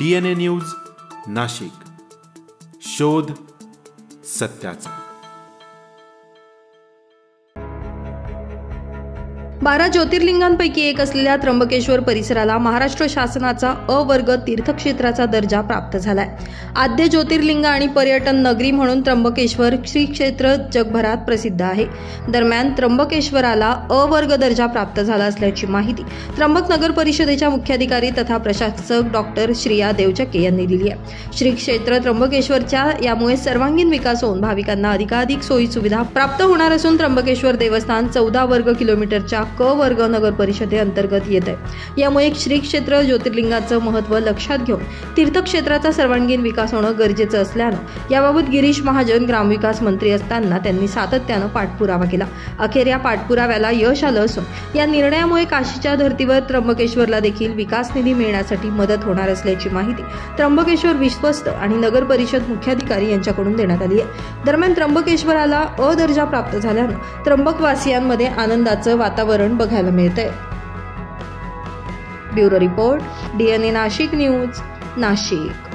DNA news Nashik, शोध सत्याचा। 12 ज्योतिर्लिंगांपैकी एक असलेल्या त्र्यंबकेश्वर परिसराला महाराष्ट्र शासनाचा अ वर्ग तीर्थक्षेत्राचा दर्जा प्राप्त झालाय। आद्य ज्योतिर्लिंग आणि पर्यटन नगरी म्हणून त्र्यंबकेश्वर श्री क्षेत्र जगभरात प्रसिद्ध आहे। दरम्यान त्र्यंबकेश्वराला अ वर्ग दर्जा प्राप्त झाला असल्याची माहिती त्र्यंबक नगर परिषदेच्या मुख्याधिकारी तथा प्रशासक डॉक्टर श्रिया देवचक्के यांनी दिली आहे। श्री क्षेत्र त्र्यंबकेश्वरच्या यामुळे सर्वांगीण विकास होऊन भाविकांना अधिकाधिक सोयी सुविधा प्राप्त होणार असून त्र्यंबकेश्वर देवस्थान 14 वर्ग किलोमीटरच्या क वर्ग नगर परिषदे अंतर्गत येत आहे। यामुळे श्री क्षेत्र ज्योतिर्लिंगाचं महत्त्व लक्षात घेऊन तीर्थक्षेत्राचा सर्वांगीण विकास होणं गरजेचं असल्यानं याबाबत गिरीश महाजन ग्रामविकास मंत्री असताना त्यांनी सातत्यानं पाठपुरावा केला। अखेर या पाठपुराव्याला यश आलं असून या निर्णयामुळे काशीच्या धर्तीवर त्र्यंबकेश्वरला देखील विकास निधी मिळण्यासाठी मदत होणार असल्याची माहिती त्र्यंबकेश्वर विश्वस्त आणि नगर परिषद मुख्याधिकारी यांच्याकडून देण्यात आली आहे। दरम्यान त्र्यंबकेश्वराला अ दर्जा प्राप्त झाल्यानं त्र्यंबकवासियांमध्ये आनंदाचं वातावरण बघायला मिळतंय। Bureau report DNA Nashik news Nashik.